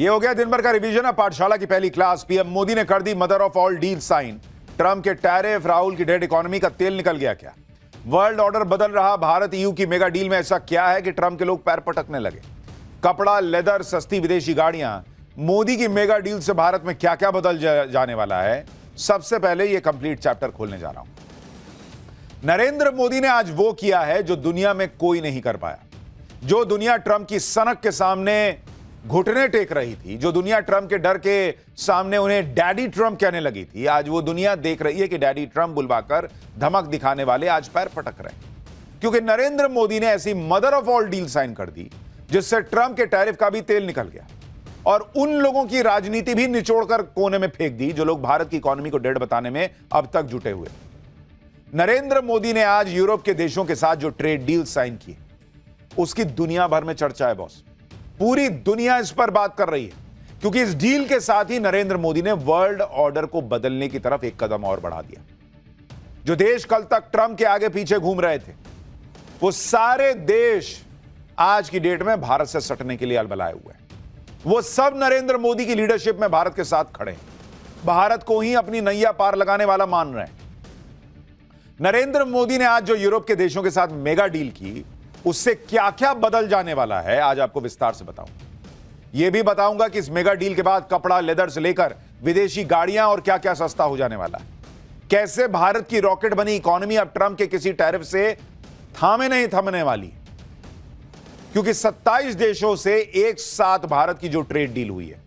ये हो गया दिन भर का रिवीजन। अब पाठशाला की पहली क्लास। पीएम मोदी ने कर दी mother of all deal sign. Trump के टैरिफ, राहुल की डेड इकोनॉमी का तेल निकल गया क्या? वर्ल्ड ऑर्डर बदल रहा। भारत ईयू की मेगा डील में ऐसा क्या है कि ट्रंप के लोग पैर पटकने लगे? कपड़ा, लेदर, सस्ती विदेशी गाड़ियां। मोदी की मेगा डील से भारत में क्या क्या बदल जाने वाला है? सबसे पहले यह कंप्लीट चैप्टर खोलने जा रहा हूं। नरेंद्र मोदी ने आज वो किया है जो दुनिया में कोई नहीं कर पाया। जो दुनिया ट्रंप की सनक के सामने घुटने टेक रही थी, जो दुनिया ट्रंप के डर के सामने उन्हें डैडी ट्रंप कहने लगी थी, आज वो दुनिया देख रही है कि डैडी ट्रंप बुलवाकर धमक दिखाने वाले आज पैर पटक रहे हैं। क्योंकि नरेंद्र मोदी ने ऐसी mother of all deal sign कर दी जिससे ट्रंप के टैरिफ का भी तेल निकल गया और उन लोगों की राजनीति भी निचोड़कर कोने में फेंक दी जो लोग भारत की इकोनॉमी को डेड बताने में अब तक जुटे हुए। नरेंद्र मोदी ने आज यूरोप के देशों के साथ जो ट्रेड डील साइन की, उसकी दुनिया भर में चर्चा है बॉस। पूरी दुनिया इस पर बात कर रही है क्योंकि इस डील के साथ ही नरेंद्र मोदी ने वर्ल्ड ऑर्डर को बदलने की तरफ एक कदम और बढ़ा दिया। जो देश कल तक ट्रंप के आगे पीछे घूम रहे थे, वो सारे देश आज की डेट में भारत से सटने के लिए अलबलाए हुए हैं। वो सब नरेंद्र मोदी की लीडरशिप में भारत के साथ खड़े हैं, भारत को ही अपनी नैया पार लगाने वाला मान रहे हैं। नरेंद्र मोदी ने आज जो यूरोप के देशों के साथ मेगा डील की, उससे क्या क्या बदल जाने वाला है आज आपको विस्तार से बताऊंगा। यह भी बताऊंगा कि इस मेगा डील के बाद कपड़ा, लेदर से लेकर विदेशी गाड़ियां और क्या क्या सस्ता हो जाने वाला है। कैसे भारत की रॉकेट बनी इकोनॉमी अब ट्रंप के किसी टैरिफ से थामे नहीं थमने वाली, क्योंकि 27 देशों से एक साथ भारत की जो ट्रेड डील हुई है,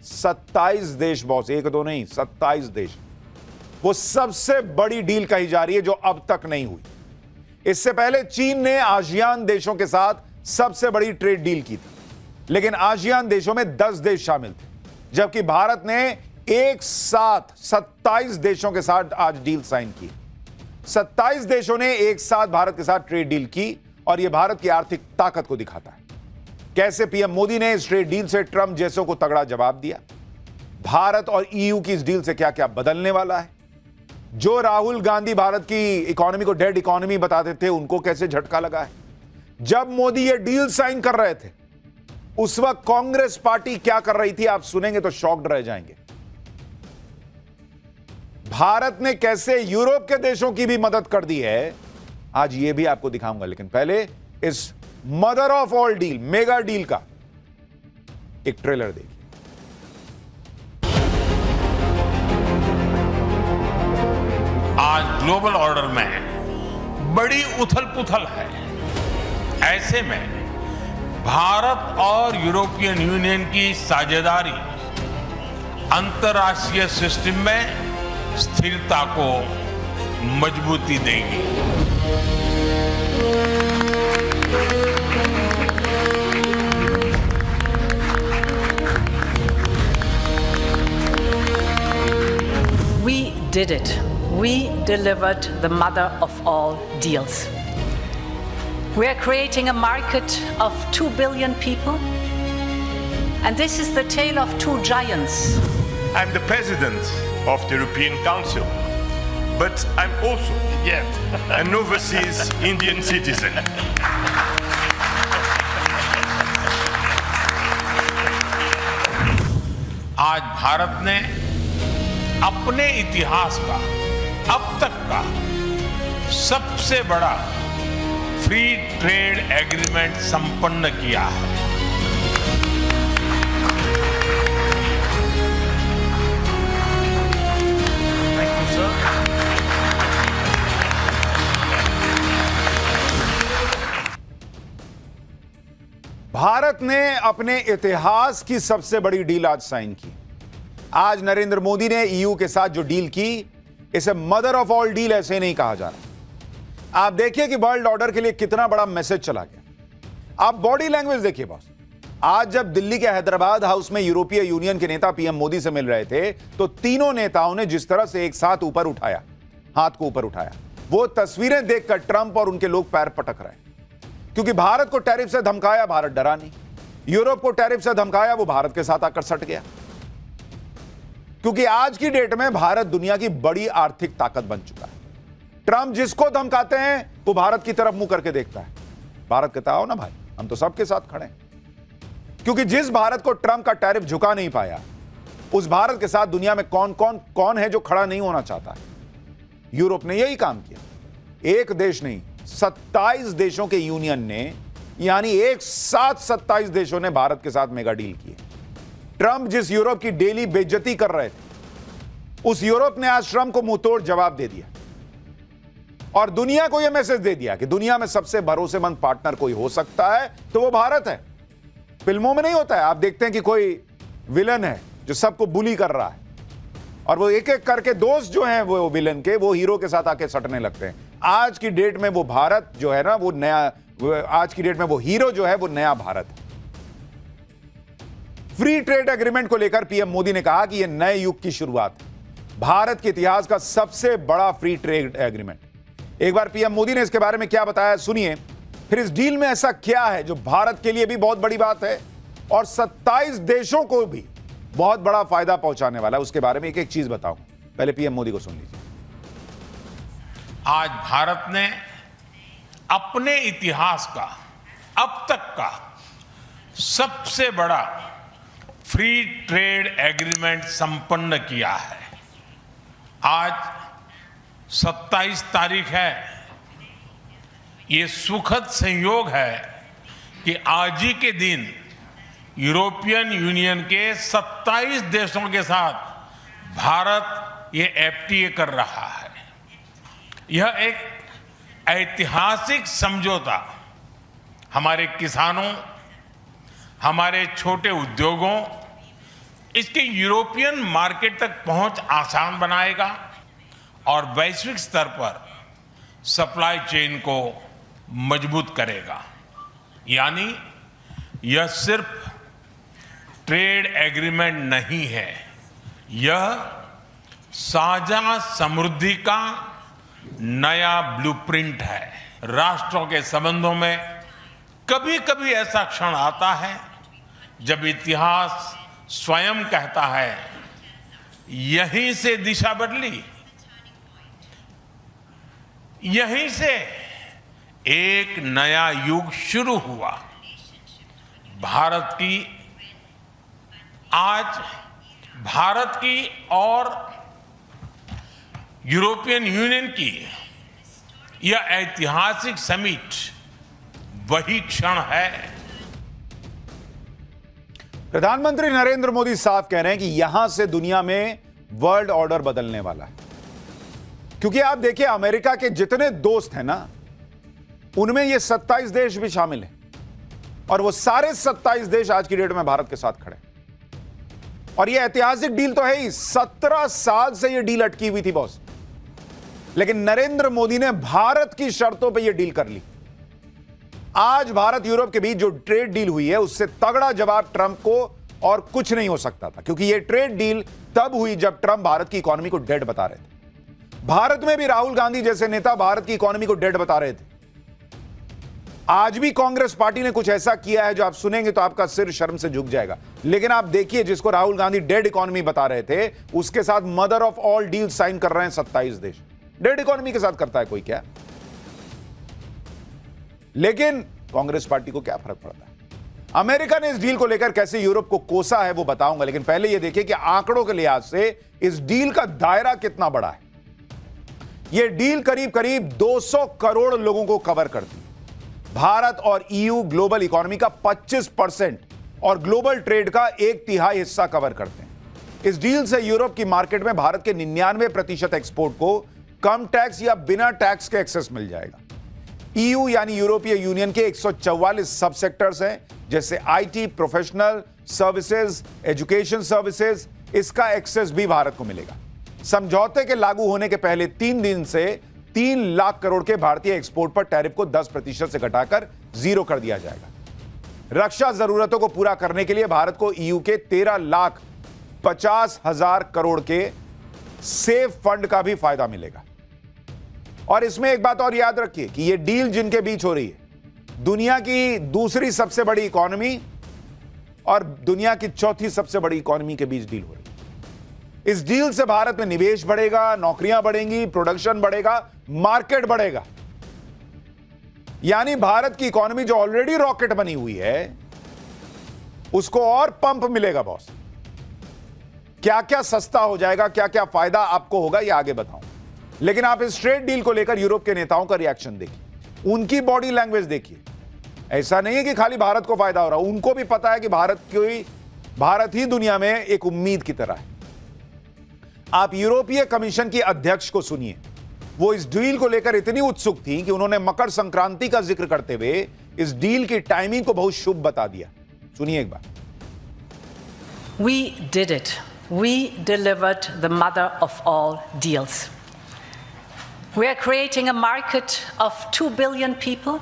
27 देश बॉस, एक दो नहीं, 27 देश, वो सबसे बड़ी डील कही जा रही है जो अब तक नहीं हुई। इससे पहले चीन ने आसियान देशों के साथ सबसे बड़ी ट्रेड डील की थी, लेकिन आसियान देशों में 10 देश शामिल थे, जबकि भारत ने एक साथ 27 देशों के साथ आज डील साइन की। 27 देशों ने एक साथ भारत के साथ ट्रेड डील की और यह भारत की आर्थिक ताकत को दिखाता है। कैसे पीएम मोदी ने इस ट्रेड डील से ट्रंप जैसों को तगड़ा जवाब दिया। भारत और ईयू की इस डील से क्या क्या बदलने वाला है। जो राहुल गांधी भारत की इकोनॉमी को डेड इकोनॉमी बताते थे, उनको कैसे झटका लगा है। जब मोदी ये डील साइन कर रहे थे, उस वक्त कांग्रेस पार्टी क्या कर रही थी, आप सुनेंगे तो शॉक्ड रह जाएंगे। भारत ने कैसे यूरोप के देशों की भी मदद कर दी है, आज ये भी आपको दिखाऊंगा। लेकिन पहले इस mother of all deal, mega deal का एक ट्रेलर देखिए। आज ग्लोबल ऑर्डर में बड़ी उथल पुथल है। ऐसे में भारत और यूरोपियन यूनियन की साझेदारी अंतर्राष्ट्रीय सिस्टम में स्थिरता को मजबूती देगी। We did it. We delivered the mother of all deals. We are creating a market of 2 billion people, and this is the tale of two giants. I'm the president of the European Council, but I'm also an overseas Indian citizen. आज भारत ने अपने इतिहास का अब तक का सबसे बड़ा फ्री ट्रेड एग्रीमेंट संपन्न किया है। Thank you, sir. भारत ने अपने इतिहास की सबसे बड़ी डील आज साइन की। आज नरेंद्र मोदी ने ईयू के साथ जो डील की, इसे मदर ऑफ ऑल डील ऐसे नहीं कहा जा रहा। आप देखिए कि वर्ल्ड ऑर्डर के लिए कितना बड़ा मैसेज चला गया। आप बॉडी लैंग्वेज देखिए बॉस। आज जब दिल्ली के हैदराबाद हाउस में यूरोपीय यूनियन के नेता पीएम मोदी से मिल रहे थे, तो तीनों नेताओं ने जिस तरह से एक साथ ऊपर उठाया, हाथ को ऊपर उठाया, वो तस्वीरें देखकर ट्रंप और उनके लोग पैर पटक रहे हैं। क्योंकि भारत को टैरिफ से धमकाया, भारत डरा नहीं। यूरोप को टैरिफ से धमकाया, वो भारत के साथ आकर सट गया। क्योंकि आज की डेट में भारत दुनिया की बड़ी आर्थिक ताकत बन चुका है। ट्रंप जिसको धमकाते हैं, वो भारत की तरफ मुंह करके देखता है। भारत कहता, आओ ना भाई, हम तो सबके साथ खड़े हैं। क्योंकि जिस भारत को ट्रंप का टैरिफ झुका नहीं पाया, उस भारत के साथ दुनिया में कौन है जो खड़ा नहीं होना चाहता है। यूरोप ने यही काम किया। एक देश नहीं, 27 देशों के यूनियन ने, यानी एक साथ 27 देशों ने भारत के साथ मेगा डील की। ट्रंप जिस यूरोप की डेली बेइज्जती कर रहे थे, उस यूरोप ने आज ट्रंप को मुंहतोड़ जवाब दे दिया और दुनिया को यह मैसेज दे दिया कि दुनिया में सबसे भरोसेमंद पार्टनर कोई हो सकता है तो वो भारत है। फिल्मों में नहीं होता है, आप देखते हैं कि कोई विलन है जो सबको बुली कर रहा है और वो एक एक करके दोस्त जो हैं वो विलन के, वो हीरो के साथ आके सटने लगते हैं। आज की डेट में वो भारत जो है ना, वो नया, आज की डेट में वो हीरो जो है वो नया भारत है। फ्री ट्रेड एग्रीमेंट को लेकर पीएम मोदी ने कहा कि यह नए युग की शुरुआत है, भारत के इतिहास का सबसे बड़ा फ्री ट्रेड एग्रीमेंट। एक बार पीएम मोदी ने इसके बारे में क्या बताया, सुनिए। फिर इस डील में ऐसा क्या है जो भारत के लिए भी बहुत बड़ी बात है और 27 देशों को भी बहुत बड़ा फायदा पहुंचाने वाला है, उसके बारे में एक एक चीज बताऊं। पहले पीएम मोदी को सुन लीजिए। आज भारत ने अपने इतिहास का अब तक का सबसे बड़ा फ्री ट्रेड एग्रीमेंट संपन्न किया है। आज 27 तारीख है। ये सुखद संयोग है कि आज ही के दिन यूरोपियन यूनियन के 27 देशों के साथ भारत ये एफटीए कर रहा है। यह एक ऐतिहासिक समझौता हमारे किसानों, हमारे छोटे उद्योगों, इसके यूरोपियन मार्केट तक पहुंच आसान बनाएगा और वैश्विक स्तर पर सप्लाई चेन को मजबूत करेगा। यानी यह सिर्फ ट्रेड एग्रीमेंट नहीं है, यह साझा समृद्धि का नया ब्लूप्रिंट है। राष्ट्रों के संबंधों में कभी कभी ऐसा क्षण आता है जब इतिहास स्वयं कहता है, यहीं से दिशा बदली, यहीं से एक नया युग शुरू हुआ। भारत की और यूरोपियन यूनियन की यह ऐतिहासिक समिट वही क्षण है। प्रधानमंत्री नरेंद्र मोदी साफ कह रहे हैं कि यहां से दुनिया में वर्ल्ड ऑर्डर बदलने वाला है, क्योंकि आप देखिए अमेरिका के जितने दोस्त हैं ना, उनमें ये 27 देश भी शामिल हैं और वो सारे 27 देश आज की डेट में भारत के साथ खड़े हैं। और ये ऐतिहासिक डील तो है ही, 17 साल से ये डील अटकी हुई थी बॉस, लेकिन नरेंद्र मोदी ने भारत की शर्तों पे ये डील कर ली। आज भारत यूरोप के बीच जो ट्रेड डील हुई है, उससे तगड़ा जवाब ट्रंप को और कुछ नहीं हो सकता था, क्योंकि ये ट्रेड डील तब हुई जब ट्रंप भारत की इकोनॉमी को डेड बता रहे थे। भारत में भी राहुल गांधी जैसे नेता भारत की इकोनॉमी को डेड बता रहे थे। आज भी कांग्रेस पार्टी ने कुछ ऐसा किया है जो आप सुनेंगे तो आपका सिर शर्म से झुक जाएगा। लेकिन आप देखिए, जिसको राहुल गांधी डेड इकोनॉमी बता रहे थे, उसके साथ mother of all deal sign कर रहे हैं 27 देश। डेड इकोनॉमी के साथ करता है कोई क्या? लेकिन कांग्रेस पार्टी को क्या फर्क पड़ता है? अमेरिका ने इस डील को लेकर कैसे यूरोप को कोसा है वो बताऊंगा, लेकिन पहले यह देखिए कि आंकड़ों के लिहाज से इस डील का दायरा कितना बड़ा है। यह डील करीब करीब 200 करोड़ लोगों को कवर करती है। भारत और ईयू ग्लोबल इकोनॉमी का 25% और ग्लोबल ट्रेड का 1/3 हिस्सा कवर करते हैं। इस डील से यूरोप की मार्केट में भारत के 99% एक्सपोर्ट को कम टैक्स या बिना टैक्स के एक्सेस मिल जाएगा। ईयू यानी यूरोपीय यूनियन के 144 सब सेक्टर्स हैं, जैसे IT, professional services, education services, इसका एक्सेस भी भारत को मिलेगा। समझौते के लागू होने के पहले 3 दिन से 3 लाख करोड़ के भारतीय एक्सपोर्ट पर टैरिफ को 10% से घटाकर 0 कर दिया जाएगा। रक्षा जरूरतों को पूरा करने के लिए भारत को ईयू के 13,50,000 करोड़ के सेफ फंड का भी फायदा मिलेगा। और इसमें एक बात और याद रखिए कि यह डील जिनके बीच हो रही है, दुनिया की दूसरी सबसे बड़ी इकोनॉमी और दुनिया की चौथी सबसे बड़ी इकोनॉमी के बीच डील हो रही है। इस डील से भारत में निवेश बढ़ेगा, नौकरियां बढ़ेंगी, प्रोडक्शन बढ़ेगा, मार्केट बढ़ेगा। यानी भारत की इकोनॉमी जो ऑलरेडी रॉकेट बनी हुई है, उसको और पंप मिलेगा बॉस। क्या क्या सस्ता हो जाएगा, क्या क्या फायदा आपको होगा, ये आगे बताऊं। लेकिन आप इस ट्रेड डील को लेकर यूरोप के नेताओं का रिएक्शन देखिए, उनकी बॉडी लैंग्वेज देखिए। ऐसा नहीं है कि खाली भारत को फायदा हो रहा, उनको भी पता है कि भारत ही दुनिया में एक उम्मीद की तरह है। आप यूरोपीय कमीशन की अध्यक्ष को सुनिए, वो इस डील को लेकर इतनी उत्सुक थी कि उन्होंने मकर संक्रांति का जिक्र करते हुए इस डील की टाइमिंग को बहुत शुभ बता दिया। सुनिए एक बार। We did it. We delivered the mother of all deals. We are creating a market of 2 billion people.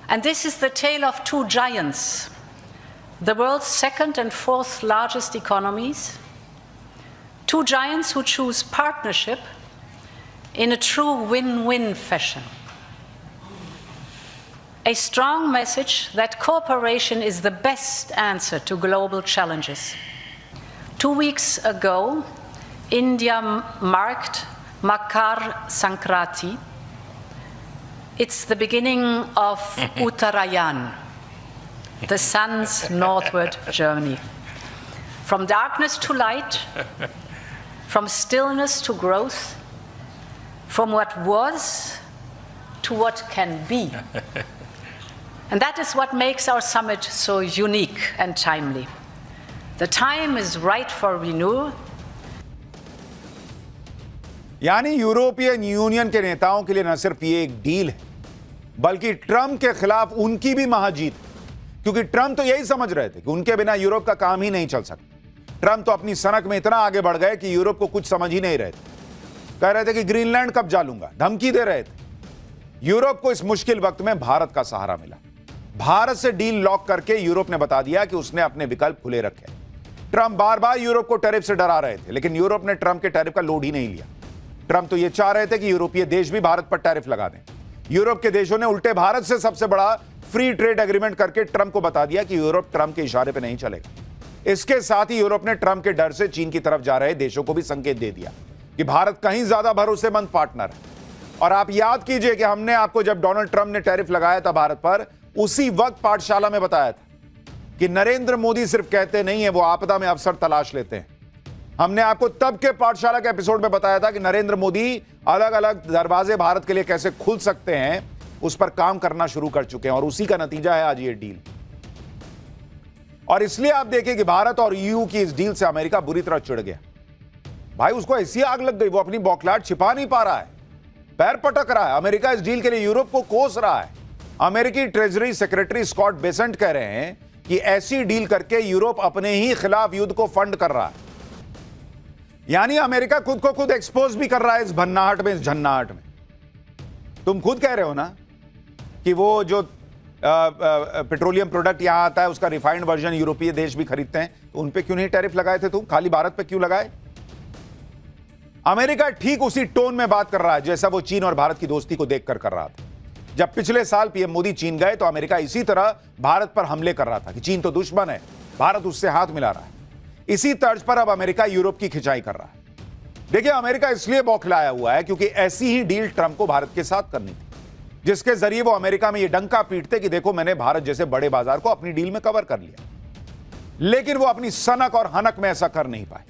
And this is the tale of two giants, the world's second and fourth largest economies. Two giants who choose partnership in a true win-win fashion. A strong message that cooperation is the best answer to global challenges. 2 weeks ago, India marked Makar Sankranti. It's the beginning of Uttarayan, the sun's northward journey. From darkness to light, from stillness to growth, from what was to what can be. And that is what makes our summit so unique and timely. The time is right for renewal. यानी European union के नेताओं के लिए न सिर्फ ये एक deal है, बल्कि ट्रंप के खिलाफ उनकी भी महाजीत, क्योंकि ट्रंप तो यही समझ रहे थे कि उनके बिना यूरोप का काम ही नहीं चल सकता। ट्रंप तो अपनी सनक में इतना आगे बढ़ गए कि यूरोप को कुछ समझ ही नहीं रहे थे। कह रहे थे कि ग्रीनलैंड कब्जा लूंगा, धमकी दे रहे थे। यूरोप को इस मुश्किल वक्त में भारत का सहारा मिला। भारत से डील लॉक करके यूरोप ने बता दिया कि उसने अपने विकल्प खुले रखे। ट्रंप बार बार यूरोप को टैरिफ से डरा रहे थे, लेकिन यूरोप ने ट्रंप के टैरिफ का लोड ही नहीं लिया। ट्रंप तो यह चाह रहे थे कि यूरोपीय देश भी भारत पर टैरिफ लगा दें। यूरोप के देशों ने उल्टे भारत से सबसे बड़ा फ्री ट्रेड एग्रीमेंट करके ट्रंप को बता दिया कि यूरोप ट्रंप के इशारे पर नहीं चलेगा। इसके साथ ही यूरोप ने ट्रंप के डर से चीन की तरफ जा रहे देशों को भी संकेत दे दिया कि भारत कहीं ज्यादा भरोसेमंद पार्टनर है। और आप याद कीजिए कि हमने आपको जब डोनाल्ड ट्रंप ने टैरिफ लगाया था भारत पर, उसी वक्त पाठशाला में बताया था कि नरेंद्र मोदी सिर्फ कहते नहीं है, वो आपदा में अवसर तलाश लेते हैं। हमने आपको तब के पाठशाला के एपिसोड में बताया था कि नरेंद्र मोदी अलग अलग दरवाजे भारत के लिए कैसे खुल सकते हैं, उस पर काम करना शुरू कर चुके हैं, और उसी का नतीजा है आज ये डील। और इसलिए आप देखिए कि भारत और ईयू की इस डील से अमेरिका बुरी तरह चिढ़ गया। भाई उसको ऐसी आग लग गई, वो अपनी बौखलाहट छिपा नहीं पा रहा है, पैर पटक रहा है। अमेरिका इस डील के लिए यूरोप को कोस रहा है। अमेरिकी ट्रेजरी सेक्रेटरी स्कॉट बेसेंट कह रहे हैं कि ऐसी डील करके यूरोप अपने ही खिलाफ युद्ध को फंड कर रहा है। यानी अमेरिका खुद को खुद एक्सपोज भी कर रहा है इस भन्नाहट में, इस झन्नाहट में। तुम खुद कह रहे हो ना कि वो जो पेट्रोलियम प्रोडक्ट यहां आता है उसका रिफाइंड वर्जन यूरोपीय देश भी खरीदते हैं, तो उन पे क्यों नहीं टैरिफ लगाए थे तुम, खाली भारत पे क्यों लगाए? अमेरिका ठीक उसी टोन में बात कर रहा है जैसा वो चीन और भारत की दोस्ती को देखकर कर रहा था। जब पिछले साल पीएम मोदी चीन गए तो अमेरिका इसी तरह भारत पर हमले कर रहा था कि चीन तो दुश्मन है, भारत उससे हाथ मिला रहा है। इसी तर्ज पर अब अमेरिका यूरोप की खिंचाई कर रहा है। देखिए, अमेरिका इसलिए बौखलाया हुआ है क्योंकि ऐसी ही डील ट्रंप को भारत के साथ करनी थी, जिसके जरिए वो अमेरिका में यह डंका पीटते कि देखो मैंने भारत जैसे बड़े बाजार को अपनी डील में कवर कर लिया। लेकिन वो अपनी सनक और हनक में ऐसा कर नहीं पाए।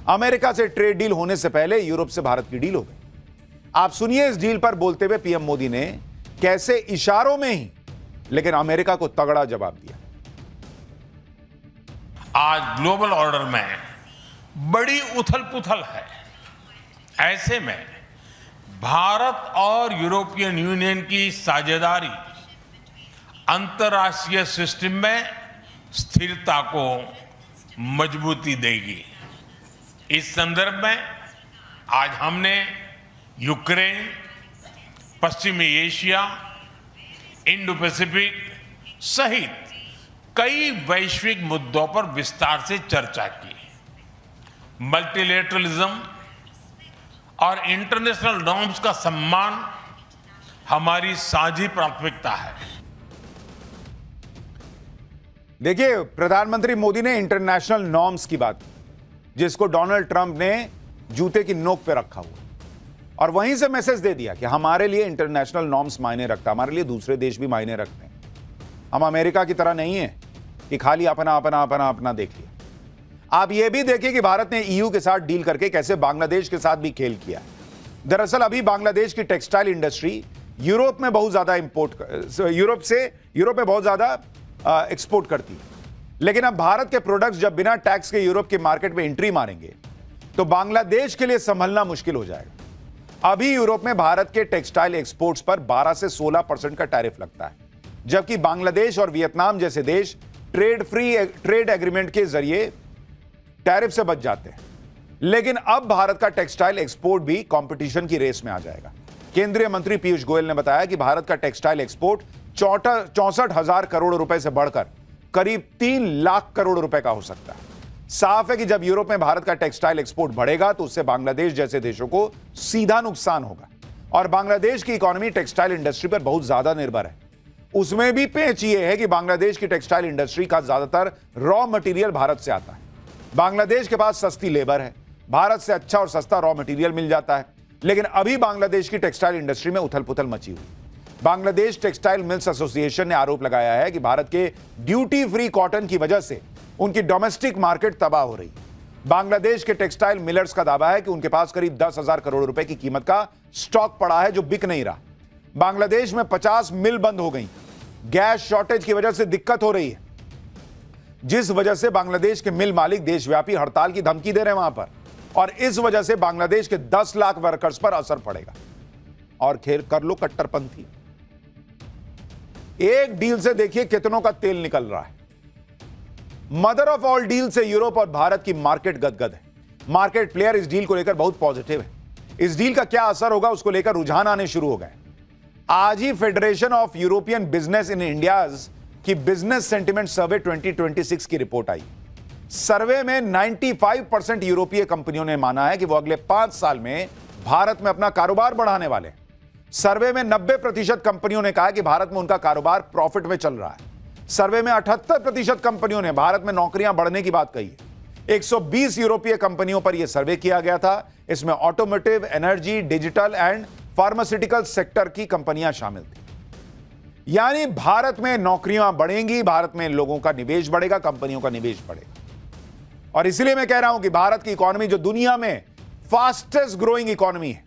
अमेरिका से ट्रेड डील होने से पहले यूरोप से भारत की डील हो गई। आप सुनिए इस डील पर बोलते हुए पीएम मोदी ने कैसे इशारों में ही लेकिन अमेरिका को तगड़ा जवाब दिया। आज ग्लोबल ऑर्डर में बड़ी उथल पुथल है। ऐसे में भारत और यूरोपियन यूनियन की साझेदारी अंतर्राष्ट्रीय सिस्टम में स्थिरता को मजबूती देगी। इस संदर्भ में आज हमने यूक्रेन, पश्चिमी एशिया, इंडो पैसिफिक सहित कई वैश्विक मुद्दों पर विस्तार से चर्चा की। मल्टीलेटरलिज्म और इंटरनेशनल नॉर्म्स का सम्मान हमारी साझी प्राथमिकता है। देखिए, प्रधानमंत्री मोदी ने इंटरनेशनल नॉर्म्स की बात, जिसको डोनाल्ड ट्रंप ने जूते की नोक पे रखा हुआ, और वहीं से मैसेज दे दिया कि हमारे लिए इंटरनेशनल नॉर्म्स मायने रखता है, हमारे लिए दूसरे देश भी मायने रखते हैं। हम अमेरिका की तरह नहीं है कि खाली अपना अपना अपना अपना देख लिया। आप यह भी देखिए कि भारत ने ईयू के साथ डील करके कैसे बांग्लादेश के साथ भी खेल किया। दरअसल अभी बांग्लादेश की टेक्सटाइल इंडस्ट्री यूरोप में बहुत ज्यादा यूरोप में बहुत ज्यादा एक्सपोर्ट करती है, लेकिन अब भारत के प्रोडक्ट्स जब बिना टैक्स के यूरोप के मार्केट में एंट्री मारेंगे तो बांग्लादेश के लिए संभलना मुश्किल हो जाएगा। अभी यूरोप में भारत के टेक्सटाइल एक्सपोर्ट्स पर 12 से 16% का टैरिफ लगता है, जबकि बांग्लादेश और वियतनाम जैसे देश ट्रेड एग्रीमेंट के जरिए टैरिफ से बच जाते हैं। लेकिन अब भारत का टेक्सटाइल एक्सपोर्ट भी कंपटीशन की रेस में आ जाएगा। केंद्रीय मंत्री पीयूष गोयल ने बताया कि भारत का टेक्सटाइल एक्सपोर्ट 64,000 करोड़ रुपए से बढ़कर करीब 3 लाख करोड़ रुपए का हो सकता है। साफ है कि जब यूरोप में भारत का टेक्सटाइल एक्सपोर्ट बढ़ेगा तो उससे बांग्लादेश जैसे देशों को सीधा नुकसान होगा, और बांग्लादेश की इकोनॉमी टेक्सटाइल इंडस्ट्री पर बहुत ज्यादा निर्भर है। उसमें भी पेच यह है कि बांग्लादेश की टेक्सटाइल इंडस्ट्री का ज्यादातर रॉ मटेरियल भारत से आता है। बांग्लादेश के पास सस्ती लेबर है, भारत से अच्छा और सस्ता रॉ मटेरियल मिल जाता है, लेकिन अभी बांग्लादेश की टेक्सटाइल इंडस्ट्री में उथल पुथल मची हुई। बांग्लादेश टेक्सटाइल मिल्स एसोसिएशन ने आरोप लगाया है कि भारत के ड्यूटी फ्री कॉटन की वजह से उनकी डोमेस्टिक मार्केट तबाह हो रही है। बांग्लादेश के टेक्सटाइल मिलर्स का दावा है कि उनके पास करीब 10,000 करोड़ रुपए की कीमत का स्टॉक पड़ा है जो बिक नहीं रहा। बांग्लादेश में 50 मिल बंद हो गई, गैस शॉर्टेज की वजह से दिक्कत हो रही है, जिस वजह से बांग्लादेश के मिल मालिक देशव्यापी हड़ताल की धमकी दे रहे हैं वहां पर, और इस वजह से बांग्लादेश के 10 लाख वर्कर्स पर असर पड़ेगा। और खेल कर लो कट्टरपंथी, एक डील से देखिए कितनों का तेल निकल रहा है। मदर ऑफ ऑल डील से यूरोप और भारत की मार्केट गदगद है। मार्केट प्लेयर इस डील को लेकर बहुत पॉजिटिव है। इस डील का क्या असर होगा उसको लेकर रुझान आने शुरू हो गए। आज ही federation of European business in India's की बिजनेस सेंटिमेंट सर्वे 2026 की रिपोर्ट आई। सर्वे में 95% यूरोपीय कंपनियों ने माना है कि वो अगले 5 साल में भारत में अपना कारोबार बढ़ाने वाले हैं। सर्वे में 90% कंपनियों ने कहा कि भारत में उनका कारोबार प्रॉफिट में चल रहा है। सर्वे में 78% कंपनियों ने भारत में नौकरियां बढ़ने की बात कही है। 120 यूरोपीय कंपनियों पर यह सर्वे किया गया था। इसमें automotive, energy, digital and pharmaceutical sector की कंपनियां शामिल थी। यानी भारत में नौकरियां बढ़ेंगी, भारत में लोगों का निवेश बढ़ेगा, कंपनियों का निवेश बढ़ेगा। और इसलिए मैं कह रहा हूं कि भारत की इकोनॉमी जो दुनिया में फास्टेस्ट ग्रोइंग इकोनॉमी है,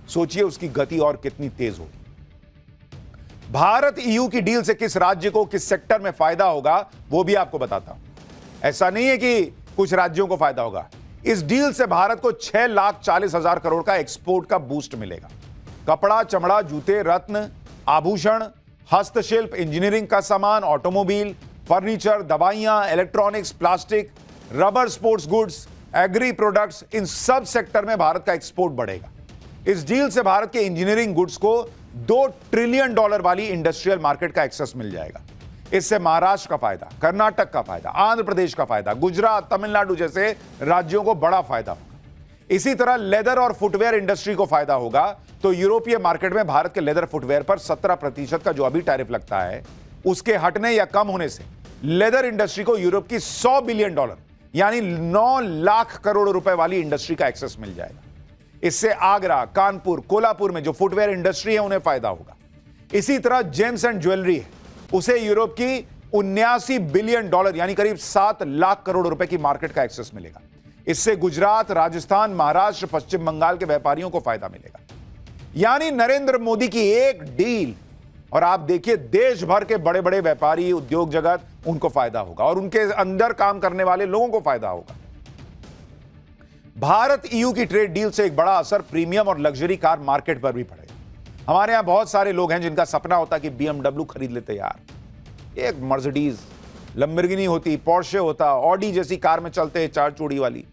सोचिए उसकी गति और कितनी तेज होगी। भारत ईयू की डील से किस राज्य को किस सेक्टर में फायदा होगा वो भी आपको बताता हूं। ऐसा नहीं है कि कुछ राज्यों को फायदा होगा। इस डील से भारत को 6,40,000 करोड़ का एक्सपोर्ट का बूस्ट मिलेगा। कपड़ा, चमड़ा, जूते, रत्न, आभूषण, हस्तशिल्प, इंजीनियरिंग का सामान, ऑटोमोबाइल, फर्नीचर, दवाइयां, electronics, plastic, rubber, sports goods, agri products, इन सब सेक्टर में भारत का एक्सपोर्ट बढ़ेगा। इस डील से भारत के इंजीनियरिंग गुड्स को $2 ट्रिलियन वाली इंडस्ट्रियल मार्केट का एक्सेस मिल जाएगा। इससे महाराष्ट्र का फायदा, कर्नाटक का फायदा, आंध्र प्रदेश का फायदा, गुजरात, तमिलनाडु जैसे राज्यों को बड़ा फायदा होगा। इसी तरह लेदर और फुटवेयर इंडस्ट्री को फायदा होगा। तो यूरोपीय मार्केट में भारत के लेदर फुटवेयर पर 17% का जो अभी टैरिफ लगता है, उसके हटने या कम होने से लेदर इंडस्ट्री को यूरोप की $100 बिलियन यानी 9 लाख करोड़ रुपए वाली इंडस्ट्री का एक्सेस मिल जाएगा। इससे आगरा, कानपुर, कोल्हापुर में जो फुटवेयर इंडस्ट्री है उन्हें फायदा होगा। इसी तरह जेम्स एंड ज्वेलरी है, उसे यूरोप की $79 बिलियन यानी करीब 7 लाख करोड़ रुपए की मार्केट का एक्सेस मिलेगा। इससे गुजरात, राजस्थान, महाराष्ट्र, पश्चिम बंगाल के व्यापारियों को फायदा मिलेगा। यानी नरेंद्र मोदी की एक डील, और आप देखिए देश भर के बड़े बड़े व्यापारी, उद्योग जगत, उनको फायदा होगा और उनके अंदर काम करने वाले लोगों को फायदा होगा। भारत ईयू की ट्रेड डील से एक बड़ा असर प्रीमियम और लग्जरी कार मार्केट पर भी पड़ेगा। हमारे यहां बहुत सारे लोग हैं जिनका सपना होता कि BMW खरीद लेते यार, एक मर्सिडीज, लंबोर्गिनी होती, पोर्शे होता, ऑडी जैसी कार में चलते 4 चूड़ी वाली।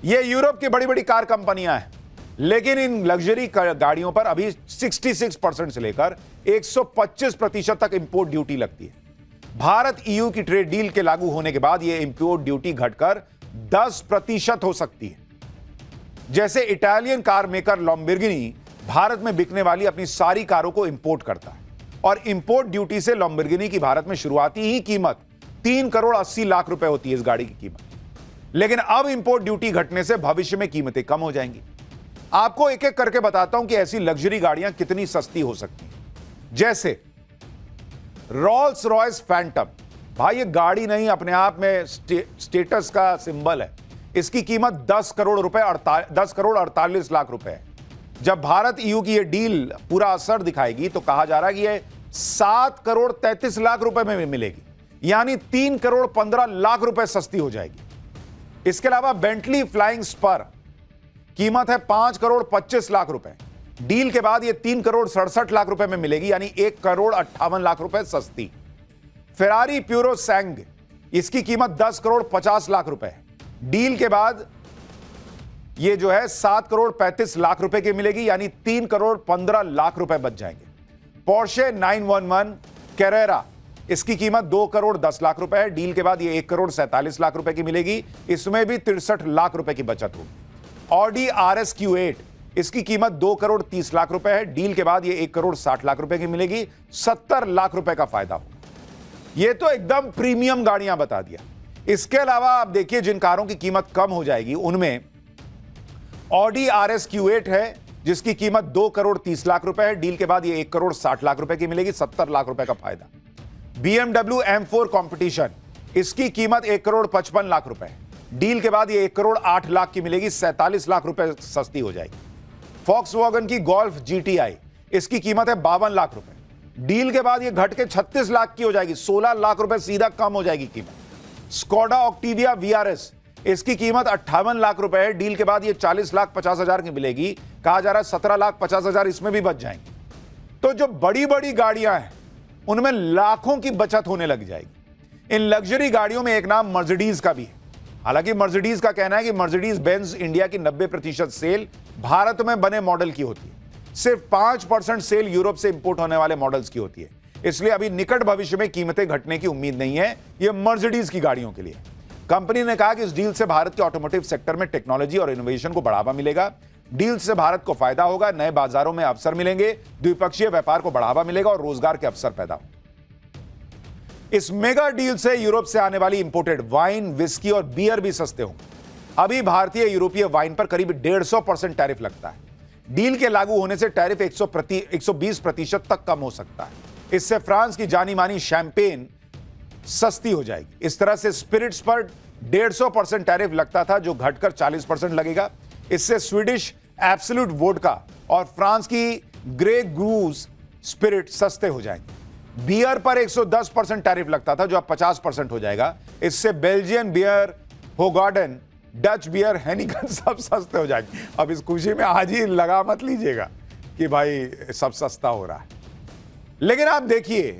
ये यूरोप की बड़ी बड़ी कार कंपनियां हैं, लेकिन इन लग्जरी गाड़ियों पर अभी 66% से लेकर 125% तक इंपोर्ट ड्यूटी लगती है। भारत ईयू की ट्रेड डील के लागू होने के बाद यह इंपोर्ट ड्यूटी घटकर 10% हो सकती है। जैसे इटालियन कार मेकर लॉम्बोर्गिनी भारत में बिकने वाली अपनी सारी कारों को इंपोर्ट करता है, और इंपोर्ट ड्यूटी से लॉम्बोर्गिनी की भारत में शुरुआती ही कीमत 3 करोड़ 80 लाख रुपए होती है इस गाड़ी की कीमत। लेकिन अब इंपोर्ट ड्यूटी घटने से भविष्य में कीमतें कम हो जाएंगी। आपको एक एक करके बताता हूं कि ऐसी लग्जरी गाड़ियां कितनी सस्ती हो सकती हैं। जैसे रोल्स रॉयस फैंटम भाई ये गाड़ी नहीं, अपने आप में स्टेटस का सिंबल है। इसकी कीमत 10 करोड़ रुपए 10 करोड़ 48 लाख रुपए है। जब भारत ईयू की ये डील पूरा असर दिखाएगी तो कहा जा रहा है कि ये 7 करोड़ 33 लाख रुपए में मिलेगी, यानी 3 करोड़ 15 लाख रुपए सस्ती हो जाएगी। इसके अलावा बेंटली फ्लाइंग स्पर कीमत है 5 करोड़ 25 लाख रुपए। डील के बाद ये 3 करोड़ 67 लाख रुपए में मिलेगी, यानी 1 करोड़ 58 लाख रुपए सस्ती। फेरारी प्यूरो सैंग, इसकी कीमत 10 करोड़ 50 लाख रुपए है। डील के बाद ये जो है 7 करोड़ 35 लाख रुपए की मिलेगी, यानी 3 करोड़ 15 लाख रुपए बच जाएंगे। पोर्शे 911 कैरेरा, इसकी कीमत 2 करोड़ 10 लाख रुपए है। डील के बाद ये 1 करोड़ 47 लाख रुपए की मिलेगी, इसमें भी 63 लाख रुपए की बचत होगी। ऑडी RS Q8, इसकी कीमत 2 करोड़ 30 लाख रुपए है। डील के बाद ये 1 करोड़ 60 लाख रुपए की मिलेगी, 70 लाख रुपए का फायदा होगा। ये तो एकदम प्रीमियम गाड़ियां बता दिया। इसके अलावा आप देखिए जिन कारों की कीमत कम हो जाएगी उनमें ऑडी RS Q8 है, जिसकी कीमत 2 करोड़ 30 लाख रुपए है। डील के बाद ये 1 करोड़ 60 लाख रुपए की मिलेगी, 70 लाख रुपए का फायदा। BMW M4 कंपटीशन, इसकी कीमत 1 करोड़ 55 लाख रुपए है। डील के बाद ये 1 करोड़ 8 लाख की मिलेगी, 47 लाख रुपए सस्ती हो जाएगी। Volkswagen की गोल्फ GTI, इसकी कीमत है 52 लाख रुपए। डील के बाद ये घट के 36 लाख की हो जाएगी, 16 लाख रुपए सीधा कम हो जाएगी कीमत। स्कोडा ऑक्टिविया VRS, इसकी कीमत 58 लाख रुपए है। डील के बाद ये 40 लाख 50 हजार की मिलेगी, कहा जा रहा है 17 लाख 50 हजार इसमें भी बच जाएंगे। तो जो बड़ी बड़ी गाड़ियां हैं उनमें लाखों की बचत होने लग जाएगी। इन लग्जरी गाड़ियों में एक नाम मर्सिडीज का भी है। हालांकि मर्सिडीज का कहना है कि मर्सिडीज बेंज इंडिया की 90% सेल भारत में बने मॉडल की होती है, सिर्फ 5% सेल यूरोप से इंपोर्ट होने वाले मॉडल्स की होती है। इसलिए अभी निकट भविष्य में कीमतें घटने की उम्मीद नहीं है, यह मर्सिडीज की गाड़ियों के लिए। कंपनी ने कहा कि इस डील से भारत के ऑटोमोटिव सेक्टर में टेक्नोलॉजी और इनोवेशन को बढ़ावा मिलेगा। डील से भारत को फायदा होगा, नए बाजारों में अवसर मिलेंगे, द्विपक्षीय व्यापार को बढ़ावा मिलेगा और रोजगार के अवसर पैदा होंगे। इस मेगा डील से यूरोप से आने वाली इंपोर्टेड वाइन, विस्की और बियर भी सस्ते होंगे। अभी भारतीय यूरोपीय वाइन पर करीब 150% टैरिफ लगता है। डील के लागू होने से टैरिफ 120% तक कम हो सकता है। इससे फ्रांस की जानी मानी शैंपेन सस्ती हो जाएगी। इस तरह से स्पिरिट्स पर 150% टैरिफ लगता था, जो घटकर 40% लगेगा। इससे स्वीडिश एब्सोल्यूट वोडका और फ्रांस की ग्रे ग्रूज स्पिरिट सस्ते हो जाएंगे। बियर पर 110% टैरिफ लगता था, जो अब 50% हो जाएगा। इससे बेल्जियन बियर, होगार्डन, डच बियर, हेनिकन सब सस्ते हो जाएंगे। अब इस खुशी में आज ही लगा मत लीजिएगा कि भाई सब सस्ता हो रहा है। लेकिन आप देखिए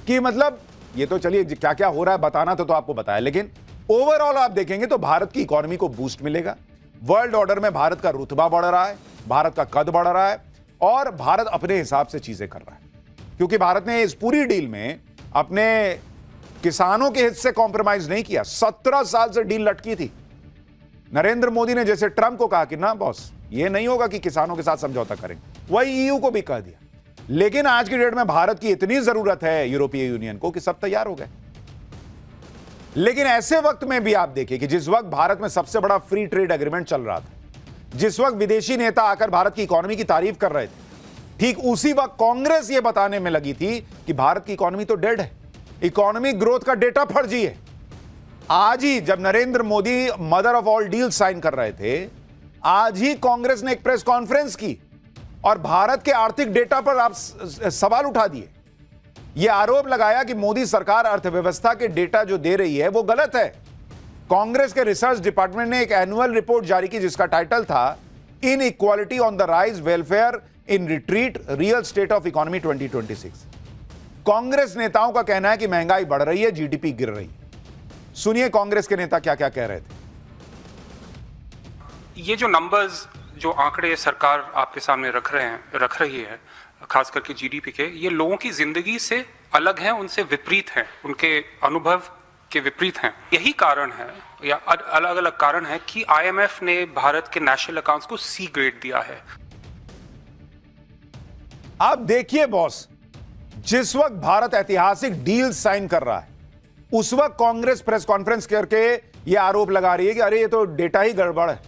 कि मतलब ये तो चलिए क्या क्या हो रहा है बताना तो आपको बताया, लेकिन ओवरऑल आप देखेंगे तो भारत की इकोनॉमी को बूस्ट मिलेगा। वर्ल्ड ऑर्डर में भारत का रुतबा बढ़ रहा है, भारत का कद बढ़ रहा है और भारत अपने हिसाब से चीजें कर रहा है, क्योंकि भारत ने इस पूरी डील में अपने किसानों के हित से कॉम्प्रोमाइज नहीं किया। 17 साल से डील लटकी थी। नरेंद्र मोदी ने जैसे ट्रंप को कहा कि ना बॉस, ये नहीं होगा कि किसानों के साथ समझौता करेंगे, वही ईयू को भी कह दिया। लेकिन आज की डेट में भारत की इतनी जरूरत है यूरोपीय यूनियन को कि सब तैयार हो गए। लेकिन ऐसे वक्त में भी आप देखिए कि जिस वक्त भारत में सबसे बड़ा फ्री ट्रेड एग्रीमेंट चल रहा था, जिस वक्त विदेशी नेता आकर भारत की इकोनॉमी की तारीफ कर रहे थे, ठीक उसी वक्त कांग्रेस ये बताने में लगी थी कि भारत की इकोनॉमी तो डेड है, इकोनॉमिक ग्रोथ का डेटा फर्जी है। आज ही जब Narendra Modi mother of all deal sign कर रहे थे, आज ही कांग्रेस ने एक प्रेस कॉन्फ्रेंस की और भारत के आर्थिक डेटा पर आप सवाल उठा दिए। यह आरोप लगाया कि मोदी सरकार अर्थव्यवस्था के डेटा जो दे रही है वो गलत है। कांग्रेस के रिसर्च डिपार्टमेंट ने एक एनुअल रिपोर्ट जारी की जिसका टाइटल था इन equality on the rise, welfare in retreat, real estate of economy 2026। Congress नेताओं का कहना है कि महंगाई बढ़ रही है, जीडीपी गिर रही है। सुनिए कांग्रेस के नेता क्या क्या कह रहे थे। ये जो नंबर्स, जो आंकड़े सरकार आपके सामने रख रही है, खास करके जीडीपी के, ये लोगों की जिंदगी से अलग हैं, उनसे विपरीत हैं, उनके अनुभव के विपरीत हैं। यही कारण है या अलग अलग कारण है कि आईएमएफ ने भारत के नेशनल अकाउंट्स को सी ग्रेड दिया है। आप देखिए बॉस, जिस वक्त भारत ऐतिहासिक डील साइन कर रहा है, उस वक्त कांग्रेस प्रेस कॉन्फ्रेंस करके यह आरोप लगा रही है कि अरे ये तो डेटा ही गड़बड़ है।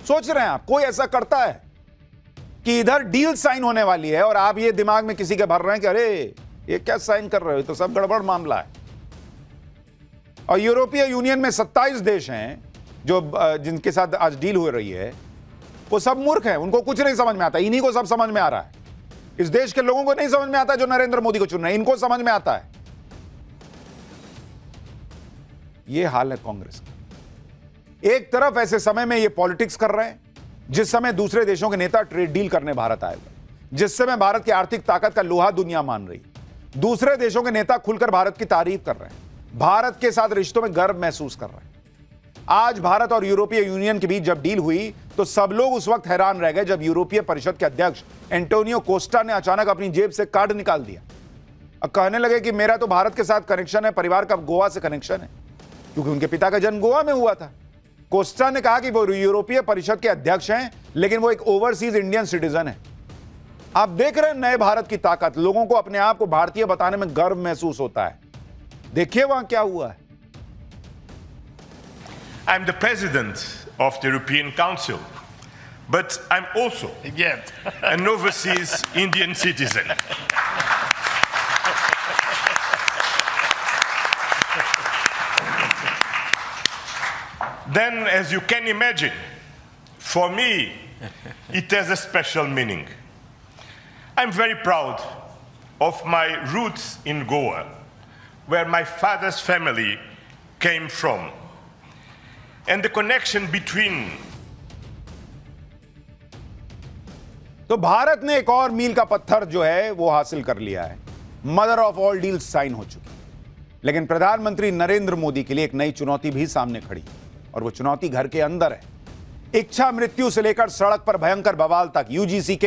सोच रहे हैं आप, कोई ऐसा करता है कि इधर डील साइन होने वाली है और आप ये दिमाग में किसी के भर रहे हैं कि अरे ये क्या साइन कर रहे हो, तो सब गड़बड़ मामला है। और यूरोपीय यूनियन में 27 देश हैं जो जिनके साथ आज डील हो रही है, वो सब मूर्ख हैं, उनको कुछ नहीं समझ में आता। इन्हीं को सब समझ में आ रहा है। इस देश के लोगों को नहीं समझ में आता जो नरेंद्र मोदी को चुन रहे हैं, इनको समझ में आता है। ये हाल है कांग्रेस का। एक तरफ ऐसे समय में ये पॉलिटिक्स कर रहे हैं जिस समय दूसरे देशों के नेता ट्रेड डील करने भारत आए हुए, जिस समय भारत की आर्थिक ताकत का लोहा दुनिया मान रही, दूसरे देशों के नेता खुलकर भारत की तारीफ कर रहे हैं, भारत के साथ रिश्तों में गर्व महसूस कर रहे हैं। आज भारत और यूरोपीय यूनियन के बीच जब डील हुई तो सब लोग उस वक्त हैरान रह गए जब यूरोपीय परिषद के अध्यक्ष एंटोनियो कोस्टा ने अचानक अपनी जेब से कार्ड निकाल दिया और कहने लगे कि मेरा तो भारत के साथ कनेक्शन है, परिवार का गोवा से कनेक्शन है, क्योंकि उनके पिता का जन्म गोवा में हुआ था। कोस्टा ने कहा कि वो यूरोपीय परिषद के अध्यक्ष हैं, लेकिन वो एक ओवरसीज इंडियन सिटीजन है। आप देख रहे हैं नए भारत की ताकत, लोगों को अपने आप को भारतीय बताने में गर्व महसूस होता है। देखिए वहां क्या हुआ है। I'm the president of the European Council, but I'm also an overseas Indian citizen. Then, as you can imagine, for me, it has a special meaning. I'm very proud of my roots in Goa, where my father's family came from. And the connection between. तो भारत ने एक और मील का पत्थर जो है वो हासिल कर लिया है। Mother of all deals sign हो चुकी है। लेकिन प्रधानमंत्री नरेंद्र मोदी के लिए एक नई चुनौती भी सामने खड़ी है, और वो चुनौती घर के अंदर है। इच्छा मृत्यु से लेकर सड़क पर भयंकर बवाल तक यूजीसी के